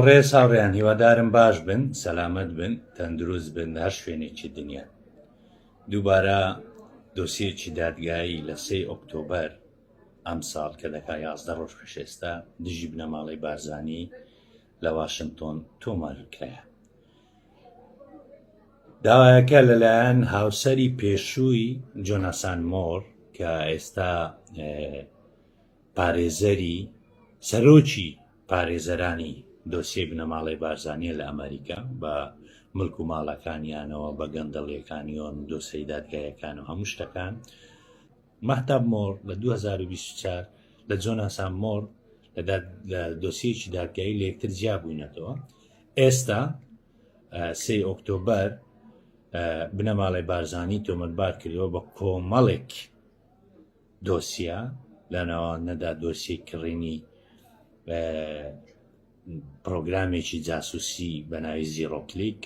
ڕێز هاوڕێیان هیوادارم باش بن، سەلامەت بن، تەندروست بن هەر شوێنێکی دنیا. دووبارە دۆسیەکی دادگایی لە 3 ئۆکتۆبەر ئەم ساڵ کە دەکا 11 ڕۆژ پێشێستا دژی بنەماڵەی بارزانی لە واشنگتۆن تۆمار کرایە. داوایەکە لەلایەن هاوسەری پێشووی جۆناسان مۆر کە ئێستا پارێزەری سەرۆکی پارێزەرانی دۆسیەی بنەماڵەی بارزانیە لە ئەمریکا بە ملک و ماڵەکانیانەوە بە گەندەڵیەکانیۆن دۆسەی دادگایەکان و هەموو شتەکان مەهتاب مۆر لە 2024 لە جۆناسان مۆر لە دۆسیەکی دادگایی لە یەکتر جیا بووینەتەوە. ئێستا 3 ئۆکتۆبەر بنەماڵەی بارزانی تۆمەتبار کردەوە بە کۆمەڵێک دۆسیە لەناوانەدا دۆسیەی کڕینی پرۆگرامێکی جاسووسی بە ناوی زیرۆکلیک،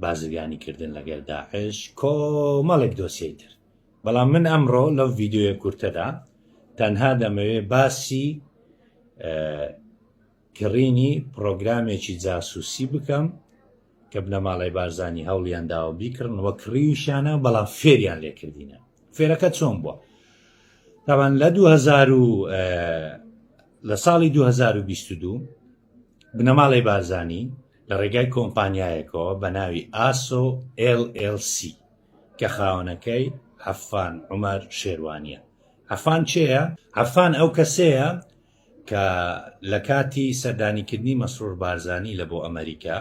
بازرگانی کردن لەگەڵ داعش، کۆمەڵێک دۆسیەی تر. بەڵام من ئەمڕۆ لەو ڤیدیۆیە کورتەدا تەنها دەمەوێت باسی کڕینی پرۆگرامێکی جاسووسی بکەم کە بنەماڵەی بارزانی هەوڵیان داوە بیکڕن وە کڕیویشانە، بەڵام فێریان لێکردینە. فێرەکە چۆن بووە؟ تاوان لە ساڵی 2022 بنەماڵەی بارزانی لە ڕێگای کۆمپانیایەکەوە بە ناوی ئاسۆ LLC کە خاوەنەکەی عەفان عومەر شێروانیە. عەفان چێە؟ عەفان ئەو کەسەیە کە لە کاتی سەردانیکردنی مەسرور بارزانی لە بۆ ئەمریکا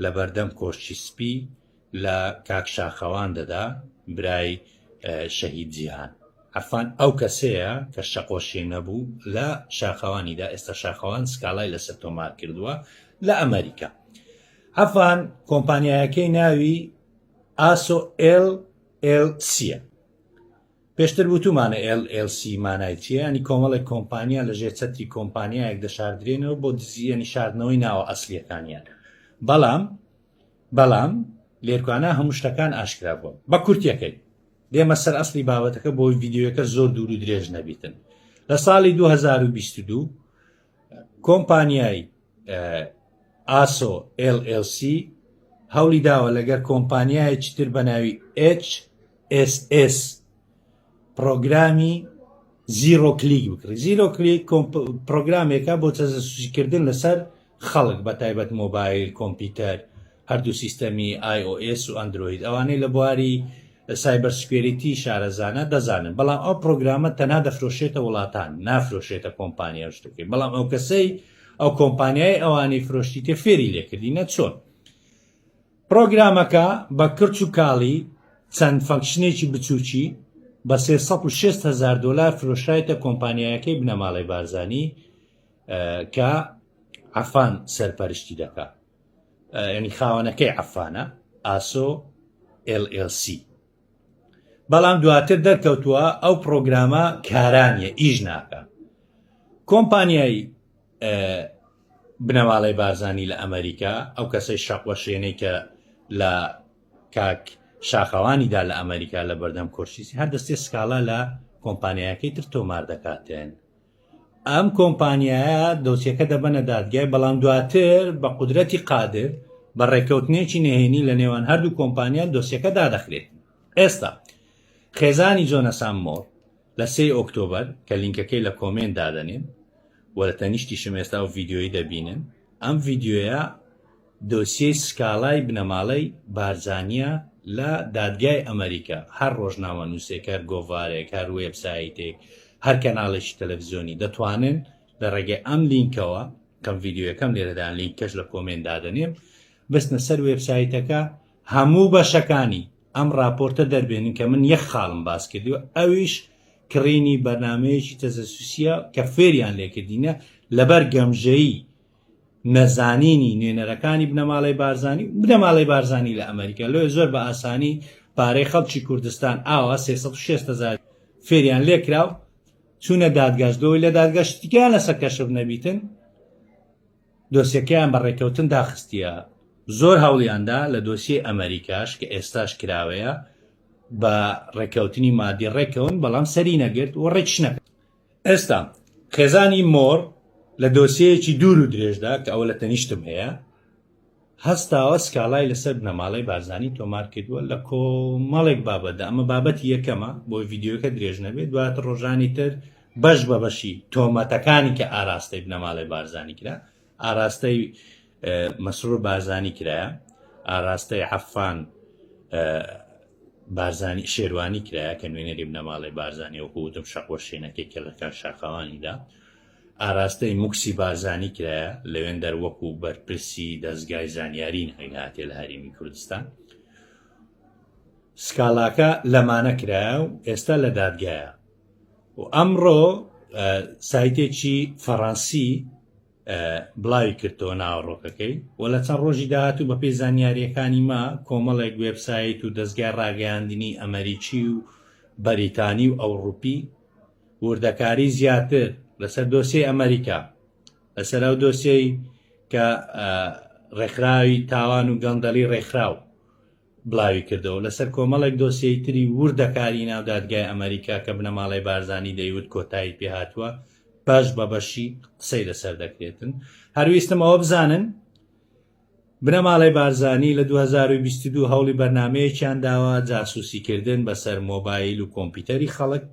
لە بەردەم کۆشتی سپی لە کاک شاخەوان دەدا برای شەهید جیهان. عەفان ئەو کەسەیە کە شەقۆشی نەبوو لە شاخەوانیدا، ئێستا شاخەوان سکاڵای لەسەر تۆمار کردووە لە ئەمریکا. عەفان کۆمپانیایەکەی ناوی ئاسۆ LLCە. پێشتر وتومانە LLC مانای چیە؟ ینی کۆمەڵێک کۆمپانیا لە ژێر چەتری کۆمپانیایەک دەشاردرێنەوە بۆ دزیە شاردنەوەی ناوە ئەسلیەکانیان. بەڵام لێرکوانە هەموو شتەکان ئاشکرا بووە. بە کورتیەکەی دێمە سەر ئەسلی بابەتەکە بۆی ڤیدیۆیەکە زۆر دوور و درێژ نەبیتن. لە ساڵی 2022 کۆمپانیای ئاسۆ LLC هەوڵی داوە لەگەر کۆمپانیایەکی تر بە ناوی HSS پرۆگرامی زیرۆکلیک بکڕی. زیرۆکلیک پرۆگرامێکە بۆ جاسووسیکردن لەسەر خەڵک، بە تایبەت مۆبایل، کۆمپیوتەر، هەردوو سیستەمی iOS و ئەندرۆید، ئەوانەی لە بواری سایبەر سکوێریتی شارەزانە دەزانن. بەڵام ئەو پرۆگرامە تەنها دەفرۆشێتە وڵاتان، نافرۆشێتە کۆمپانیا شتەکەی. بەڵام ئەو کەسەی ئەو کۆمپانیای ئەوانەی فرۆشتی تێ فێری لێکردینە چۆن پرۆگرامەکە بە کرچ و کاڵی چەند فەنکشنێکی بچووکی بە $360,000 فرۆشایەتە کۆمپانیایەکەی بنەماڵەی بارزانی کە عەفان سەرپەرشتی دەکات، ینی خاوەنەکەی عەفانە، ئاسۆ LLC. بەڵام دواتر دەرکەوتووە ئەو پرۆگرامە کارانیە، ئیش ناکە. کۆمپانیای بنەماڵەی بارزانی لە ئەمریکا، ئەو کەسەی شەقوەشێنەی کە لە کاک شاخەوانیدا لە ئەمریکا لە بەردەم کۆشتیسی هەر دەستێ سکاڵا لە کۆمپانیایەکەی تر تۆمار دەکاتێن. ئەم کۆمپانیایە دۆسیەکە دەبەنە دادگای، بەڵام دواتر بە قودرەتی قادر بە ڕێکەوتنێکی نهێنی لە نێوان هەردوو کۆمپانیا دۆسیەکە دادەخرێت. ئێستا خێزانی جۆناسان مۆر لە 3 ئۆکتۆبەر کە لینکەکەی لە کۆمنت دادەنێن و لە تەنیشتیشم ئێستا و ڤیدیۆی دەبینن، ئەم ڤیدیۆیە دۆسیەی سکاڵای بنەماڵەی بارزانیە لە دادگای ئەمریکا. هەر ڕۆژنامە نووسێک، هەر گۆڤارێک، هەر وێبسایتێک، هەر کەناڵێکی تەلەڤیزیۆنی دەتوانن لە ڕێگەی ئەم لینکەوە کەم ڤیدیۆیەکەم لێرەدا لینکەش لە کۆمنت دادەنێم بستنە سەر وێبسایتەکە، هەموو بەشەکانی ئەم راپۆرتە دەربێنن کە من یەک خاڵم باس کردووە، ئەویش کڕینی بەرنامەیەکی تەجەسوسیە کە فێریان لێکردینە لەبەر گەمژەیی نەزانینی نوێنەرەکانی بنەماڵەی بارزانی لە ئەمریکا. لۆ زۆر بە ئاسانی پارەی خەڵکی کوردستان ئاوا 360,000 فێریان لێکراو، چوونە دادگەشتەوەی لە دادگەشتیان لەسەر کەشف نەبیتن، دۆسیەکەیان بە ڕێکەوتن داخستیە. زۆر هەوڵیاندا لە دۆسیە ئەمریکاش کە ئێستاش کراوەیە بە ڕێکەوتنی مادی ڕێکەون، بەڵام سەری نەگرت و ڕێکش نەکرد. ئێستا خێزانی مۆر لە دۆسیەیەکی دوور و درێژدا کە ئەوە لە تەنیشتم هەیە هەستاوە سکاڵای لەسەر بنەماڵەی بارزانی تۆمار کردووە لە کۆمەڵێک بابەتدا ئەمە بابەتی یەکەمە بۆ ڤیددیۆکە درێژ نەبێت دواتر ڕۆژانی تر بەش بە بەشی تۆمەتەکانی کە ئاراستەی بنەماڵی بارزانی کرا ئاراستەی مەسرور بارزانی کرایە ئاراستەی عەفان بارزانی شێروانی کرایە کە نوێنەری بنەماڵی بارزانی و وتم شەقوەشێنەکەی کێڵەکان شاخەوانیدا ئاراستەی موکسی بارزانی کرایە لەوێن دەروەکو بەرپرسی دەستگای زانیاری هەیهاتێ لە هەرێمی کوردستان سکاڵاکە لەمانە کرایە و ئێستا لە دادگایە و ئەمڕۆ سایتێکی فەڕەنسی بڵاوی کردەوە ناوەڕۆکەکەی و لە چەند ڕۆژی داهاتوو بە پێی زانیاریەکانی ما کۆمەڵێک وێبسایت و دەستگای ڕاگەیاندنی ئەمریکی و بەریتانی و ئەوروپی وردەکاری زیاتر لەسەر دۆسیەی ئەمریکا لەسەر ئەو دۆسیەی کە ڕێکخراوی تاوان و گەندەڵی ڕێکخراو بڵاوی کردەوە لەسەر کۆمەڵێک دۆسیەی تری وردەکاری ناو دادگای ئەمریکا کە بنەماڵی بارزانی دەیوت کۆتایی پێهاتووە باش بە بەشی قسەی لەسەر دەکرێتن هەرویستمەوە بزانن بنەماڵی بارزانی لە 2022 هەوڵی بەرنمەیەکیان داوە جاسوسیکردن بەسەر مۆبایل و کۆمپیوتەری خەڵک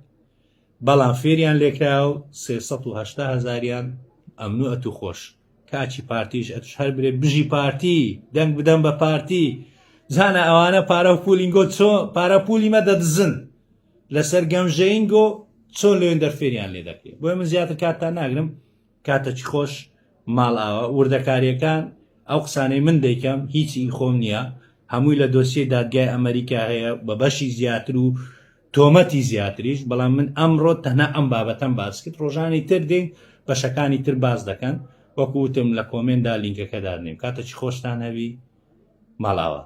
بەڵام فێریان لێکرا و 380,000یان ئەمنو ئەتو خۆش کاچی پارتیش ئەتوش هەر برێ بژی پارتی دەنگ بدەم بە پارتی زانە ئەوانە پارە و پولینگۆ چۆ پارە پولیمە دەدزن لەسەر گەمژەینگۆ چۆن لەوێن دەرفێریان لێ دەکرێت بۆی من زیاتر کاتتان ناگرم کاتەکی خۆش ماڵ ئاوە وردەکاریەکان ئەو قسانەی من دەیکەم هیچی خۆم نییە هەمووی لە دۆسیە دادگای ئەمریکا هەیە بە بەشی زیاتر و تۆمەتی زیاتریش بەڵام من ئەمڕۆ تەنها ئەم بابەتەم باس کرد ڕۆژانی تر دێن بەشەکانی تر باز دەکەن وەکوتم لە کۆمنتدا لینکەکە دادنێم کاتەکی خۆشتان هەبی ماڵاوە